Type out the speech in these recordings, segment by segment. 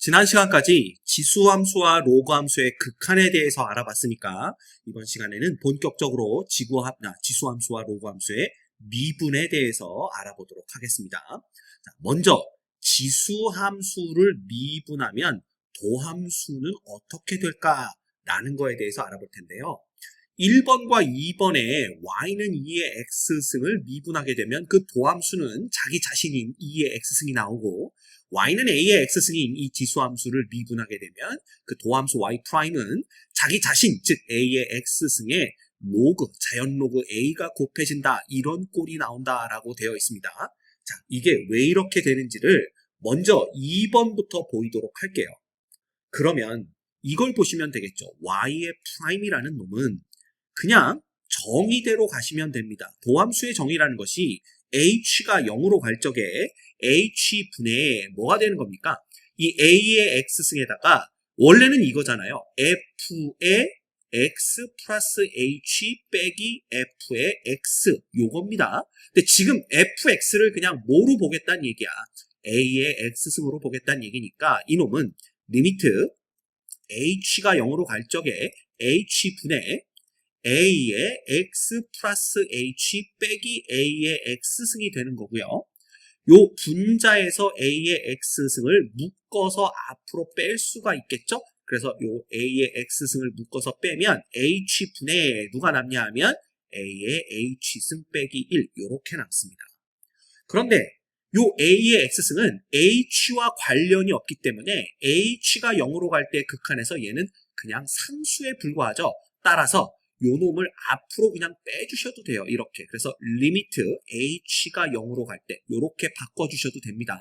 지난 시간까지 지수함수와 로그함수의 극한에 대해서 알아봤으니까 이번 시간에는 본격적으로 지수함수와 로그함수의 미분에 대해서 알아보도록 하겠습니다. 자, 먼저 지수함수를 미분하면 도함수는 어떻게 될까라는 거에 대해서 알아볼 텐데요. 1번과 2번에 y는 2의 x승을 미분하게 되면 그 도함수는 자기 자신인 2의 x승이 나오고 y는 a의 x승인 이 지수함수를 미분하게 되면 그 도함수 y'은 자기 자신, 즉 a의 x승에 로그, 자연 로그 a가 곱해진다, 이런 꼴이 나온다라고 되어 있습니다. 자, 이게 왜 이렇게 되는지를 먼저 2번부터 보이도록 할게요. 그러면 이걸 보시면 되겠죠. y의 프라임이라는 놈은 그냥 정의대로 가시면 됩니다. 도함수의 정의라는 것이 h가 0으로 갈 적에 h분의 뭐가 되는 겁니까? 이 a의 x승에다가 원래는 이거잖아요. f의 x 플러스 h 빼기 f의 x, 요겁니다. 근데 지금 fx를 그냥 뭐로 보겠다는 얘기야? a의 x승으로 보겠다는 얘기니까 이놈은 리미트 h가 0으로 갈 적에 h분의 a의 x 플러스 h 빼기 a의 x승이 되는 거고요. 요 분자에서 a의 x승을 묶어서 앞으로 뺄 수가 있겠죠? 그래서 요 a의 x승을 묶어서 빼면 h분의 누가 남냐 하면 a의 h승 빼기 1, 요렇게 남습니다. 그런데 요 a의 x승은 h와 관련이 없기 때문에 h가 0으로 갈 때 극한에서 얘는 그냥 상수에 불과하죠. 따라서 요 놈을 앞으로 그냥 빼주셔도 돼요. 이렇게. 그래서 리미트 h가 0으로 갈 때 요렇게 바꿔주셔도 됩니다.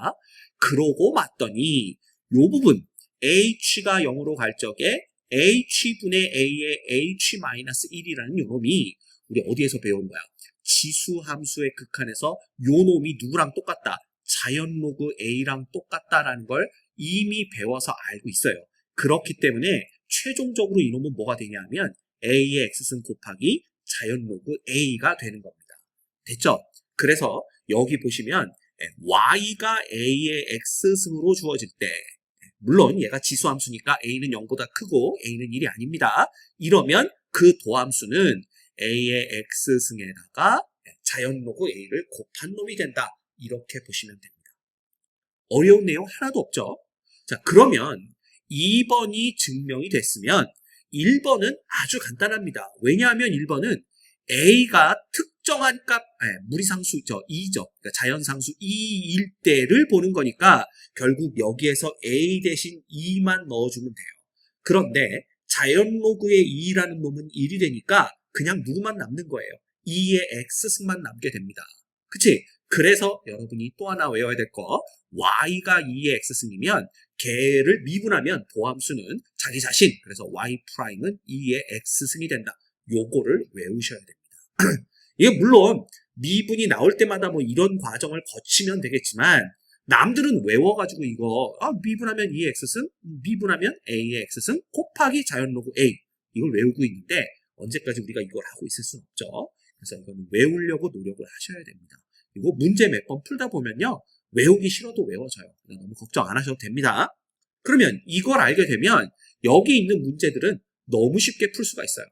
그러고 맞더니 요 부분 h가 0으로 갈 적에 h분의 a의 h-1이라는 요 놈이 우리 어디에서 배운 거야? 지수함수의 극한에서 요 놈이 누구랑 똑같다? 자연 로그 a랑 똑같다라는 걸 이미 배워서 알고 있어요. 그렇기 때문에 최종적으로 이 놈은 뭐가 되냐 하면 a의 x승 곱하기 자연 로그 a가 되는 겁니다. 됐죠? 그래서 여기 보시면 y가 a의 x승으로 주어질 때, 물론 얘가 지수함수니까 a는 0보다 크고 a는 1이 아닙니다. 이러면 그 도함수는 a의 x승에다가 자연 로그 a를 곱한 놈이 된다. 이렇게 보시면 됩니다. 어려운 내용 하나도 없죠? 자, 그러면 2번이 증명이 됐으면 1번은 아주 간단합니다. 왜냐하면 1번은 a가 특정한 값, 무리상수죠. 2죠. 그러니까 자연상수 2일 때를 보는 거니까 결국 여기에서 a 대신 2만 넣어주면 돼요. 그런데 자연 로그의 2라는 놈은 1이 되니까 그냥 누구만 남는 거예요. 2의 x승만 남게 됩니다. 그치? 그래서 여러분이 또 하나 외워야 될 거, y가 2의 x승이면 걔를 미분하면 도함수는 자기 자신, 그래서 y'은 2의 x승이 된다. 요거를 외우셔야 됩니다. 이게 물론 미분이 나올 때마다 뭐 이런 과정을 거치면 되겠지만 남들은 외워가지고 이거 미분하면 2의 x승, 미분하면 a의 x승 곱하기 자연 로그 a, 이걸 외우고 있는데 언제까지 우리가 이걸 하고 있을 수는 없죠. 그래서 이거는 외우려고 노력을 하셔야 됩니다. 그리고 문제 몇 번 풀다 보면요, 외우기 싫어도 외워져요. 너무 걱정 안 하셔도 됩니다. 그러면 이걸 알게 되면 여기 있는 문제들은 너무 쉽게 풀 수가 있어요.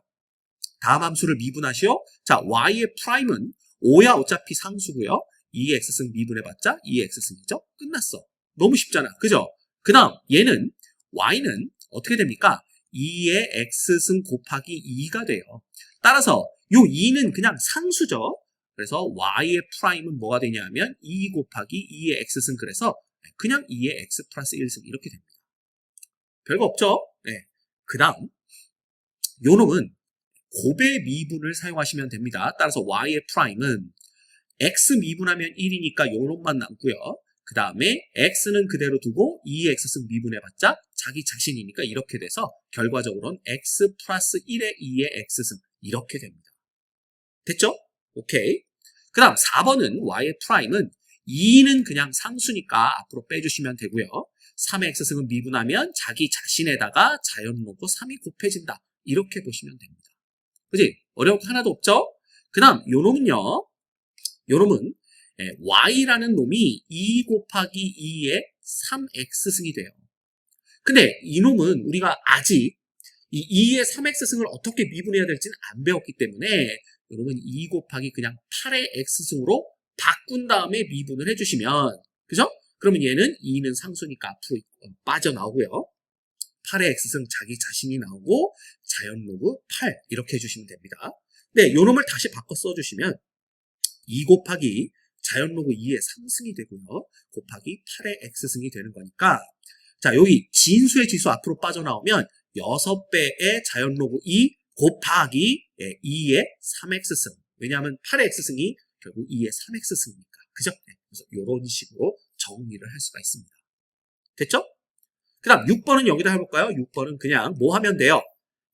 다음 함수를 미분하시오. 자, y의 프라임은 5야 어차피 상수고요. 2의 x승 미분해봤자 2의 x승이죠. 끝났어. 너무 쉽잖아. 그죠? 그 다음 얘는 y는 어떻게 됩니까? 2의 x승 곱하기 2가 돼요. 따라서 요 2는 그냥 상수죠. 그래서 y의 프라임은 뭐가 되냐면 2 곱하기 2의 x승, 그래서 그냥 2의 x 플러스 1승 이렇게 됩니다. 별거 없죠? 네. 그 다음 요 놈은 곱의 미분을 사용하시면 됩니다. 따라서 y의 프라임은 x 미분하면 1이니까 요 놈만 남고요. 그 다음에 x는 그대로 두고 2의 x승 미분해봤자 자기 자신이니까 이렇게 돼서 결과적으로는 x 플러스 1의 2의 x승 이렇게 됩니다. 됐죠? 오케이. 그 다음 4번은 y의 프라임은 2는 그냥 상수니까 앞으로 빼주시면 되고요. 3의 x승은 미분하면 자기 자신에다가 자연 로그 3이 곱해진다. 이렇게 보시면 됩니다. 그치? 어려운 거 하나도 없죠? 그 다음 요 놈은요, 요 놈은 y라는 놈이 2 곱하기 2의 3x승이 돼요. 근데 이놈은 우리가 아직 이 2의 3x승을 어떻게 미분해야 될지는 안 배웠기 때문에 여러분 2 곱하기 그냥 8의 x승으로 바꾼 다음에 미분을 해주시면, 그죠? 그러면 얘는 2는 상수니까 앞으로 빠져나오고요. 8의 x승 자기 자신이 나오고 자연 로그 8 이렇게 해주시면 됩니다. 네, 요 놈을 다시 바꿔 써주시면 2 곱하기 자연 로그 2의 3승이 되고요. 곱하기 8의 x승이 되는 거니까, 자, 여기 진수의 지수 앞으로 빠져나오면 6배의 자연 로그 2 곱하기 2의 3x승. 왜냐하면 8의 x승이 결국 2의 3x승이니까. 그죠? 네, 그래서 이런 식으로 정리를 할 수가 있습니다. 됐죠? 그 다음 6번은 여기다 해볼까요? 6번은 그냥 뭐 하면 돼요?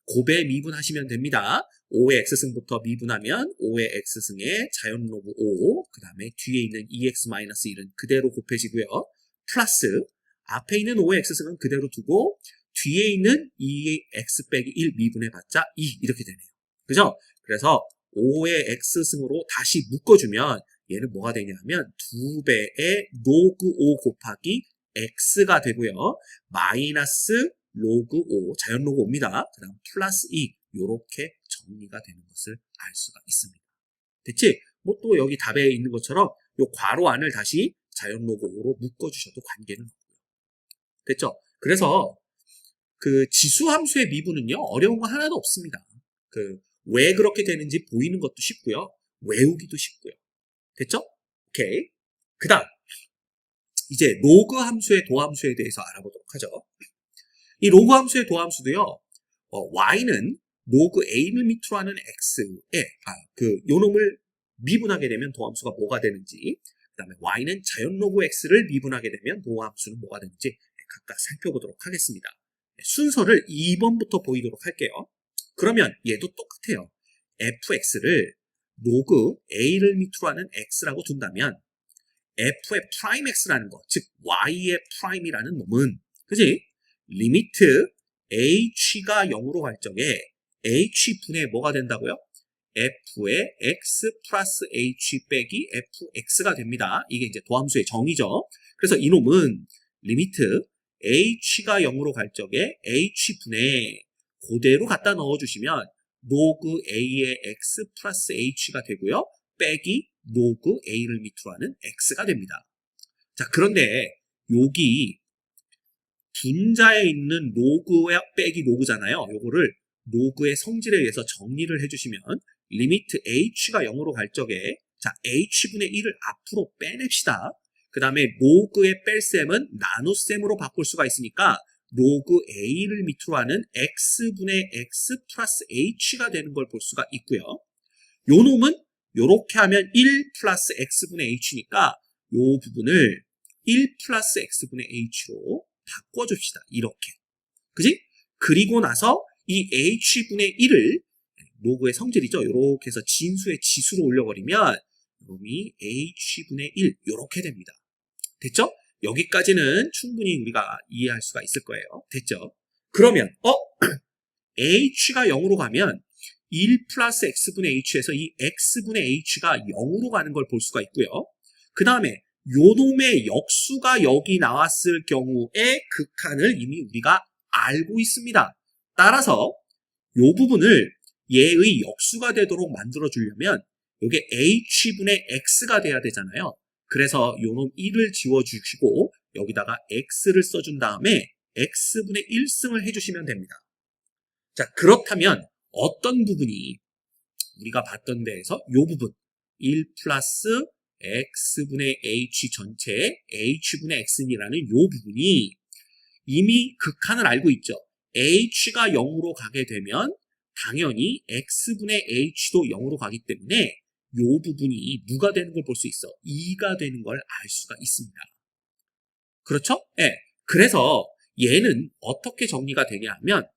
곱에 미분하시면 됩니다. 5의 x승부터 미분하면 5의 x승의 자연 로그 5, 그 다음에 뒤에 있는 2x-1은 그대로 곱해지고요. 플러스 앞에 있는 5의 x승은 그대로 두고 뒤에 있는 2x 빼기 1 미분해봤자 2 이렇게 되네요. 그죠? 그래서 5의 x승으로 다시 묶어주면 얘는 뭐가 되냐면 2배의 로그 5 곱하기 x가 되고요. 마이너스 로그 5, 자연 로그 5입니다. 그 다음 플러스 2 이렇게 정리가 되는 것을 알 수가 있습니다. 됐지? 뭐 또 여기 답에 있는 것처럼 요 괄호 안을 다시 자연 로그 5로 묶어주셔도 관계는 없고요. 됐죠? 그래서 그 지수함수의 미분은요, 어려운 거 하나도 없습니다. 왜 그렇게 되는지 보이는 것도 쉽고요. 외우기도 쉽고요. 됐죠? 오케이. 그 다음, 이제 로그 함수의 도함수에 대해서 알아보도록 하죠. 이 로그 함수의 도함수도요, y는 로그 a를 밑으로 하는 x에, 요 놈을 미분하게 되면 도함수가 뭐가 되는지, 그 다음에 y는 자연 로그 x를 미분하게 되면 도함수는 뭐가 되는지 각각 살펴보도록 하겠습니다. 순서를 2번부터 보이도록 할게요. 그러면 얘도 똑같아요. fx를 로그 a를 밑으로 하는 x라고 둔다면 f의 프라임 x라는 거, 즉 y의 프라임이라는 놈은, 그지? 리미트 h가 0으로 갈 적에 h분의 뭐가 된다고요? f의 x 플러스 h 빼기 fx가 됩니다. 이게 이제 도함수의 정의죠. 그래서 이놈은 리미트 h가 0으로 갈 적에 h분의 그대로 갖다 넣어주시면 로그 a의 x 플러스 h가 되고요. 빼기 로그 a를 밑으로 하는 x가 됩니다. 자, 그런데 여기 분자에 있는 로그와 빼기 로그잖아요. 요거를 로그의 성질에 의해서 정리를 해주시면 리미트 h가 0으로 갈 적에, 자, h분의 1을 앞으로 빼냅시다. 그 다음에 로그의 뺄셈은 나눗셈으로 바꿀 수가 있으니까 로그 a를 밑으로 하는 x분의 x 플러스 h가 되는 걸 볼 수가 있고요. 요 놈은 요렇게 하면 1 플러스 x분의 h니까 요 부분을 1 플러스 x분의 h로 바꿔줍시다. 이렇게. 그지? 그리고 나서 이 h분의 1을 로그의 성질이죠. 요렇게 해서 진수의 지수로 올려버리면 놈이 h분의 1 요렇게 됩니다. 됐죠? 여기까지는 충분히 우리가 이해할 수가 있을 거예요. 됐죠? 그러면 h가 0으로 가면 1 플러스 x분의 h에서 이 x분의 h가 0으로 가는 걸 볼 수가 있고요. 그 다음에 요놈의 역수가 여기 나왔을 경우에 극한을 이미 우리가 알고 있습니다. 따라서 요 부분을 얘의 역수가 되도록 만들어 주려면 요게 h분의 x가 돼야 되잖아요. 그래서 요놈 1을 지워주시고 여기다가 x를 써준 다음에 x분의 1승을 해주시면 됩니다. 자, 그렇다면 어떤 부분이 우리가 봤던 데에서 요 부분 1 플러스 x분의 h 전체에 h분의 x이라는 요 부분이 이미 극한을 알고 있죠. h가 0으로 가게 되면 당연히 x분의 h도 0으로 가기 때문에 요 부분이 누가 되는 걸 볼 수 있어? 2가 되는 걸 알 수가 있습니다. 그렇죠? 네. 그래서 얘는 어떻게 정리가 되냐 하면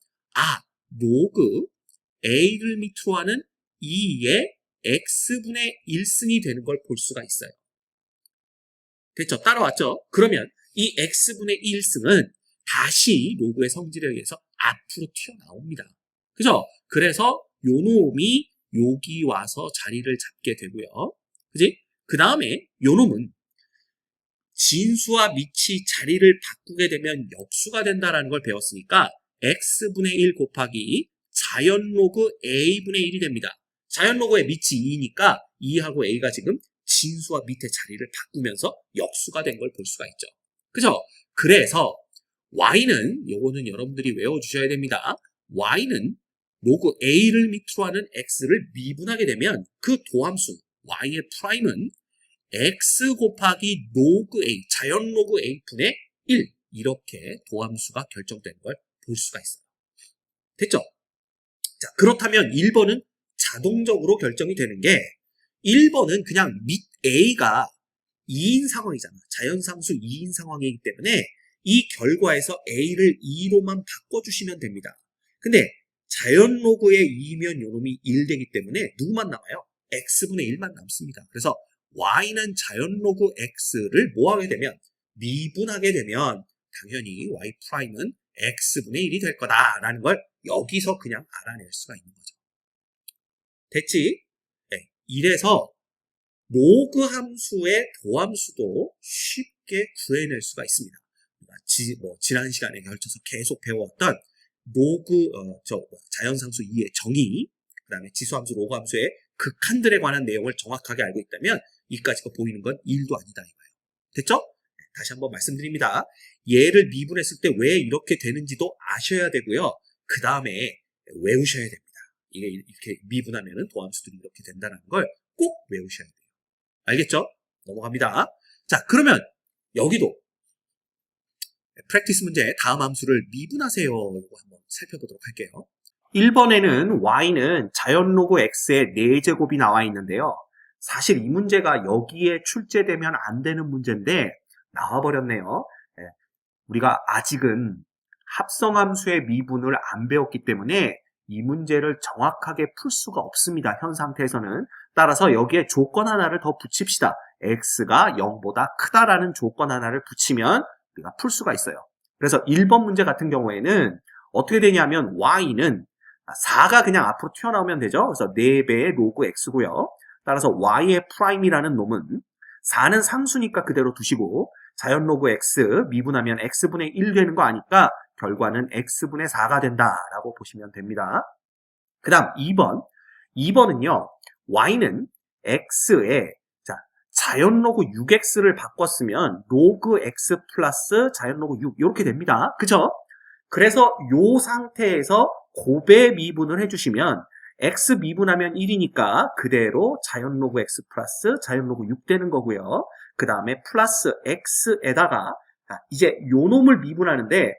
로그 a를 밑으로 하는 2의 x분의 1승이 되는 걸 볼 수가 있어요. 됐죠? 따라왔죠? 그러면 이 x분의 1승은 다시 로그의 성질에 의해서 앞으로 튀어나옵니다. 그죠? 그래서 요 놈이 여기 와서 자리를 잡게 되고요. 그지? 그 다음에 요 놈은 진수와 밑이 자리를 바꾸게 되면 역수가 된다는 걸 배웠으니까 x분의 1 곱하기 자연 로그 a분의 1이 됩니다. 자연 로그의 밑이 2니까 2하고 a가 지금 진수와 밑의 자리를 바꾸면서 역수가 된 걸 볼 수가 있죠. 그죠? 그래서 y는 요거는 여러분들이 외워주셔야 됩니다. y는 로그 a를 밑으로 하는 x를 미분하게 되면 그 도함수 y의 프라임은 x 곱하기 로그 a, 자연 로그 a분의 1 이렇게 도함수가 결정된 걸 볼 수가 있어요. 됐죠? 자, 그렇다면 1번은 자동적으로 결정이 되는 게 1번은 그냥 밑 a가 2인 상황이잖아. 자연상수 2인 상황이기 때문에 이 결과에서 a를 2로만 바꿔주시면 됩니다. 근데 자연 로그의 2면 요놈이 1 되기 때문에 누구만 남아요? x분의 1만 남습니다. 그래서 y는 자연 로그 x를 뭐하게 되면 미분하게 되면 당연히 y 프라임은 x분의 1이 될 거다라는 걸 여기서 그냥 알아낼 수가 있는 거죠. 됐지? 네. 이래서 로그 함수의 도함수도 쉽게 구해낼 수가 있습니다. 지난 시간에 걸쳐서 계속 배웠던 로그, 자연상수 2의 정의, 그 다음에 지수함수, 로그 함수의 극한들에 관한 내용을 정확하게 알고 있다면 이까지가 보이는 건 1도 아니다 이거예요. 됐죠? 다시 한번 말씀드립니다. 얘를 미분했을 때 왜 이렇게 되는지도 아셔야 되고요. 그 다음에 외우셔야 됩니다. 이게 이렇게 미분하면은 도함수들이 이렇게 된다는 걸 꼭 외우셔야 돼요. 알겠죠? 넘어갑니다. 자, 그러면 여기도 프랙티스 문제 다음 함수를 미분하세요. 이거 한번 살펴보도록 할게요. 1번에는 y는 자연 로그 x의 4제곱이 나와 있는데요. 사실 이 문제가 여기에 출제되면 안 되는 문제인데 나와버렸네요. 우리가 아직은 합성함수의 미분을 안 배웠기 때문에 이 문제를 정확하게 풀 수가 없습니다. 현 상태에서는. 따라서 여기에 조건 하나를 더 붙입시다. x가 0보다 크다라는 조건 하나를 붙이면 우리가 풀 수가 있어요. 그래서 1번 문제 같은 경우에는 어떻게 되냐면 y는 4가 그냥 앞으로 튀어나오면 되죠. 그래서 4배의 로그 x고요. 따라서 y의 프라임이라는 놈은 4는 상수니까 그대로 두시고 자연 로그 x 미분하면 x분의 1 되는 거 아니까 결과는 x분의 4가 된다라고 보시면 됩니다. 그 다음 2번. 2번은요. y는 x에 자연 로그 6x를 바꿨으면 로그 x 플러스 자연 로그 6 이렇게 됩니다. 그죠? 그래서 이 상태에서 곱의 미분을 해주시면 x 미분하면 1이니까 그대로 자연 로그 x 플러스 자연 로그 6 되는 거고요. 그 다음에 플러스 x에다가 이제 요 놈을 미분하는데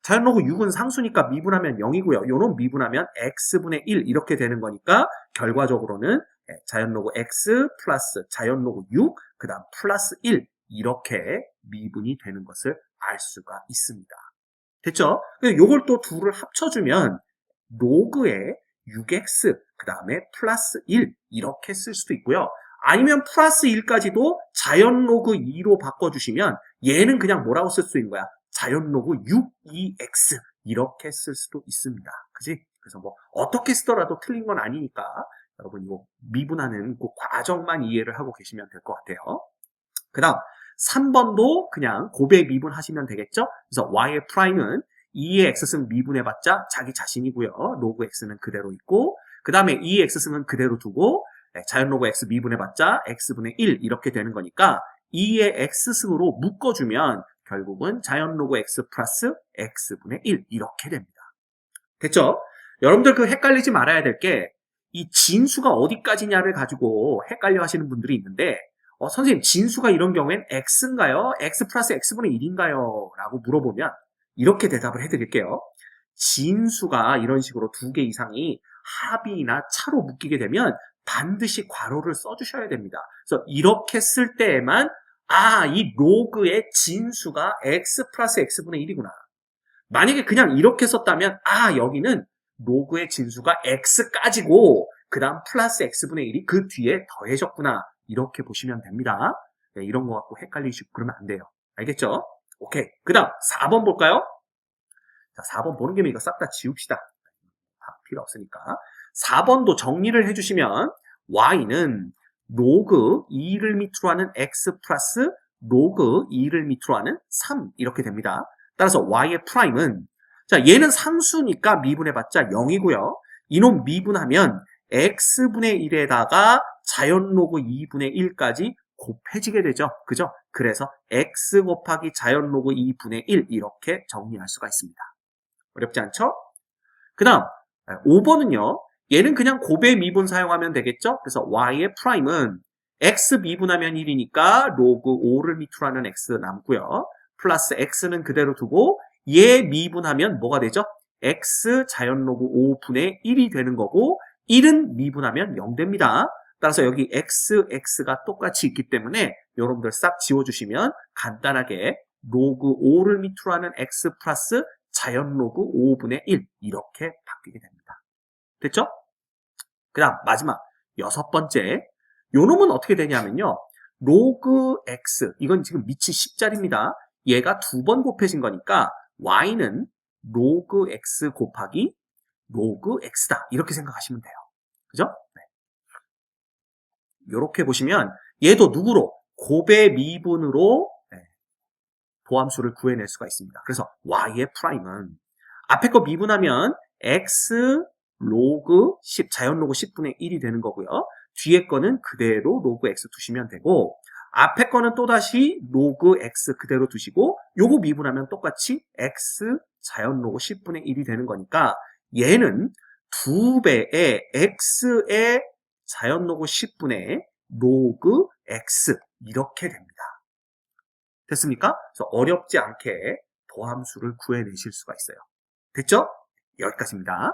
자연 로그 6은 상수니까 미분하면 0이고요. 요 놈 미분하면 x분의 1 이렇게 되는 거니까 결과적으로는 자연 로그 x 플러스 자연 로그 6 그 다음 플러스 1 이렇게 미분이 되는 것을 알 수가 있습니다. 됐죠? 요걸 또 둘을 합쳐주면 로그의 6x 그 다음에 플러스 1 이렇게 쓸 수도 있고요. 아니면 플러스 1까지도 자연 로그 2로 바꿔주시면 얘는 그냥 뭐라고 쓸 수 있는 거야? 자연 로그 6EX 이렇게 쓸 수도 있습니다. 그지? 그래서 뭐 어떻게 쓰더라도 틀린 건 아니니까 여러분 이거 미분하는 그 과정만 이해를 하고 계시면 될 것 같아요. 그 다음 3번도 그냥 곱의 미분하시면 되겠죠? 그래서 y의 프라임은 2의 x승 미분해봤자 자기 자신이고요. 로그 x는 그대로 있고 그 다음에 2의 x승은 그대로 두고 자연 로그 x 미분해봤자 x분의 1 이렇게 되는 거니까 2의 x승으로 묶어주면 결국은 자연 로그 x 플러스 x분의 1 이렇게 됩니다. 됐죠? 여러분들 그 헷갈리지 말아야 될 게 이 진수가 어디까지냐를 가지고 헷갈려 하시는 분들이 있는데 선생님 진수가 이런 경우엔 x인가요? x 플러스 x분의 1인가요? 라고 물어보면 이렇게 대답을 해드릴게요. 진수가 이런 식으로 2개 이상이 합이나 차로 묶이게 되면 반드시 괄호를 써주셔야 됩니다. 그래서 이렇게 쓸 때에만 이 로그의 진수가 x 플러스 x분의 1이구나. 만약에 그냥 이렇게 썼다면 여기는 로그의 진수가 x까지고 그 다음 플러스 x분의 1이 그 뒤에 더해졌구나. 이렇게 보시면 됩니다. 네, 이런 거 갖고 헷갈리시고 그러면 안 돼요. 알겠죠? 오케이. 그 다음 4번 볼까요? 자, 4번 보는 김에 이거 싹 다 지웁시다. 필요 없으니까. 4번도 정리를 해주시면 y는 로그 2를 밑으로 하는 x 플러스 로그 2를 밑으로 하는 3 이렇게 됩니다. 따라서 y의 프라임은 자 얘는 상수니까 미분해봤자 0이고요. 이놈 미분하면 x분의 1에다가 자연 로그 2분의 1까지 곱해지게 되죠. 그죠? 그래서 x 곱하기 자연 로그 2분의 1 이렇게 정리할 수가 있습니다. 어렵지 않죠? 그 다음 5번은요. 얘는 그냥 곱의 미분 사용하면 되겠죠? 그래서 y의 프라임은 x 미분하면 1이니까 로그 5를 밑으로 하는 x 남고요. 플러스 x는 그대로 두고 얘 미분하면 뭐가 되죠? x 자연 로그 5분의 1이 되는 거고 1은 미분하면 0 됩니다. 따라서 여기 x, x가 똑같이 있기 때문에 여러분들 싹 지워주시면 간단하게 로그 5를 밑으로 하는 x 플러스 자연 로그 5분의 1 이렇게 바뀌게 됩니다. 됐죠? 그 다음 마지막 6번째 요 놈은 어떻게 되냐면요. 로그 x 이건 지금 밑이 10자리입니다. 얘가 2번 곱해진 거니까 y는 로그 x 곱하기 로그 x다 이렇게 생각하시면 돼요. 그죠? 네. 이렇게 보시면 얘도 누구로? 곱의 미분으로 도함수를 구해낼 수가 있습니다. 그래서 y의 프라임은 앞에 거 미분하면 x 로그 10, 자연 로그 10분의 1이 되는 거고요. 뒤에 거는 그대로 로그 x 두시면 되고 앞에 거는 또다시 로그 x 그대로 두시고 요거 미분하면 똑같이 x 자연 로그 10분의 1이 되는 거니까 얘는 2배의 x의 자연 로그 10분의 로그 x 이렇게 됩니다. 됐습니까? 그래서 어렵지 않게 도함수를 구해내실 수가 있어요. 됐죠? 여기까지입니다.